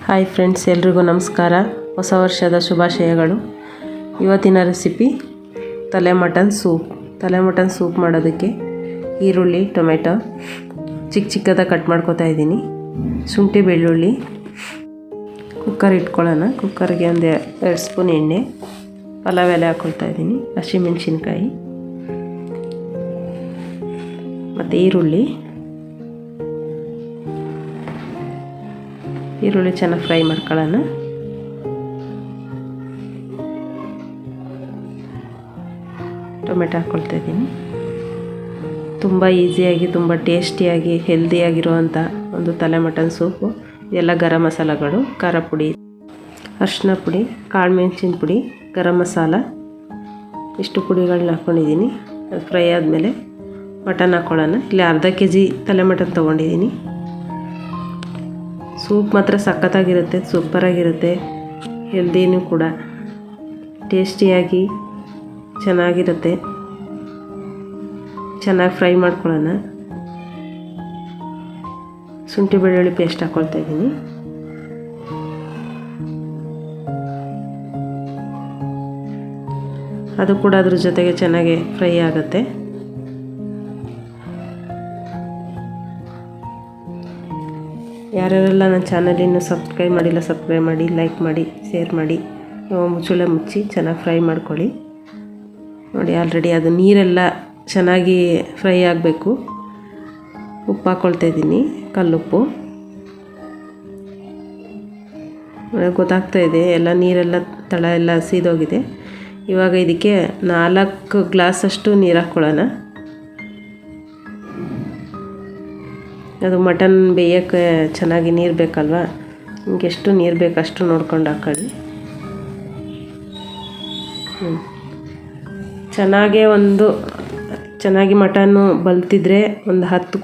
Hi friends, ಎಲ್ರಿಗೂ ನಮಸ್ಕಾರ. ಹೊಸ ವರ್ಷದ ಶುಭಾಶಯಗಳು. ಇವತ್ತಿನ ರೆಸಿಪಿ ತಲೆ ಮಟನ್ ಸೂಪ್ ಮಾಡೋದಕ್ಕೆ ಈರುಳ್ಳಿ, ಟೊಮೆಟೊ ಚಿಕ್ಕದಾಗಿ ಕಟ್ ಮಾಡ್ಕೊತಾ ಇದ್ದೀನಿ. ಶುಂಠಿ, ಬೆಳ್ಳುಳ್ಳಿ, ಕುಕ್ಕರ್ ಇಟ್ಕೊಳ್ಳೋಣ. ಕುಕ್ಕರ್ಗೆ ಒಂದು 2 ಸ್ಪೂನ್ ಎಣ್ಣೆ, ಪಲಾವ್ ಎಲೆ ಹಾಕ್ಕೊಳ್ತಾ ಇದ್ದೀನಿ, ಹಸಿಮೆಣಸಿನ್ಕಾಯಿ ಮತ್ತು ಈರುಳ್ಳಿ ಚೆನ್ನಾಗಿ ಫ್ರೈ ಮಾಡ್ಕೊಳ್ಳೋಣ. ಟೊಮೆಟೊ ಹಾಕ್ಕೊಳ್ತಾ ಇದ್ದೀನಿ. ತುಂಬ ಈಸಿಯಾಗಿ, ತುಂಬ ಟೇಸ್ಟಿಯಾಗಿ, ಹೆಲ್ದಿಯಾಗಿರುವಂಥ ಒಂದು ತಲೆ ಮಟನ್ ಸೂಪು. ಎಲ್ಲ ಗರಂ ಮಸಾಲಗಳು, ಖಾರ ಪುಡಿ, ಅರಿಶಿನ ಪುಡಿ, ಕಾಳು ಮೆಣಸಿನ ಪುಡಿ, ಗರಂ ಮಸಾಲ, ಇಷ್ಟು ಪುಡಿಗಳನ್ನ ಹಾಕ್ಕೊಂಡಿದ್ದೀನಿ. ಅದು ಫ್ರೈ ಆದಮೇಲೆ ಮಟನ್ ಹಾಕ್ಕೊಳ್ಳೋಣ. ಇಲ್ಲಿ ಅರ್ಧ kg ತಲೆ ಮಟನ್ ತೊಗೊಂಡಿದ್ದೀನಿ. ಸೂಪ್ ಮಾತ್ರ ಸಖತ್ತಾಗಿರುತ್ತೆ, ಸೂಪರಾಗಿರುತ್ತೆ, ಹೆಲ್ದಿನೂ ಕೂಡ, ಟೇಸ್ಟಿಯಾಗಿ ಚೆನ್ನಾಗಿರುತ್ತೆ. ಚೆನ್ನಾಗಿ ಫ್ರೈ ಮಾಡ್ಕೊಳ್ಳೋಣ. ಶುಂಠಿ ಬೆಳ್ಳುಳ್ಳಿ ಪೇಸ್ಟ್ ಹಾಕ್ಕೊಳ್ತಾ ಇದ್ದೀನಿ. ಅದು ಕೂಡ ಅದ್ರ ಜೊತೆಗೆ ಚೆನ್ನಾಗಿ ಫ್ರೈ ಆಗುತ್ತೆ. ಯಾರ್ಯಾರೆಲ್ಲ ನನ್ನ ಚಾನಲ್ ಇನ್ನೂ ಸಬ್ಸ್ಕ್ರೈಬ್ ಮಾಡಿಲ್ಲ, ಸಬ್ಸ್ಕ್ರೈಬ್ ಮಾಡಿ, ಲೈಕ್ ಮಾಡಿ, ಶೇರ್ ಮಾಡಿ. ಮುಚ್ಚಳ ಮುಚ್ಚಿ ಚೆನ್ನಾಗಿ ಫ್ರೈ ಮಾಡ್ಕೊಳ್ಳಿ. ನೋಡಿ, ಆಲ್ರೆಡಿ ಅದು ನೀರೆಲ್ಲ ಚೆನ್ನಾಗಿ ಫ್ರೈ ಆಗಬೇಕು. ಉಪ್ಪು ಹಾಕ್ಕೊಳ್ತಾ ಇದ್ದೀನಿ, ಕಲ್ಲುಪ್ಪು. ಗೊತ್ತಾಗ್ತಾ ಇದೆ, ಎಲ್ಲ ನೀರೆಲ್ಲ ತಳ ಎಲ್ಲ ಸೀದೋಗಿದೆ. ಇವಾಗ ಇದಕ್ಕೆ 4 ಗ್ಲಾಸಷ್ಟು ನೀರು ಹಾಕ್ಕೊಳ್ಳೋಣ. ಅದು ಮಟನ್ ಬೇಯೋಕ್ಕೆ ಚೆನ್ನಾಗಿ ನೀರು ಬೇಕಲ್ವ, ನಿಮ್ಗೆ ಎಷ್ಟು ನೀರು ಬೇಕು ಅಷ್ಟು ನೋಡ್ಕೊಂಡು ಹಾಕೊಳ್ಳಿ. ಚೆನ್ನಾಗಿ ಮಟನ್ನು ಬಲ್ತಿದ್ರೆ ಒಂದು 10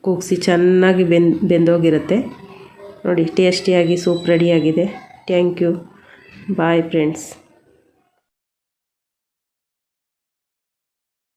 ಕೂಗಿಸಿ ಚೆನ್ನಾಗಿ ಬೆಂದೋಗಿರುತ್ತೆ. ನೋಡಿ, ಟೇಸ್ಟಿಯಾಗಿ ಸೂಪ್ ರೆಡಿಯಾಗಿದೆ. Thank you. Bye friends.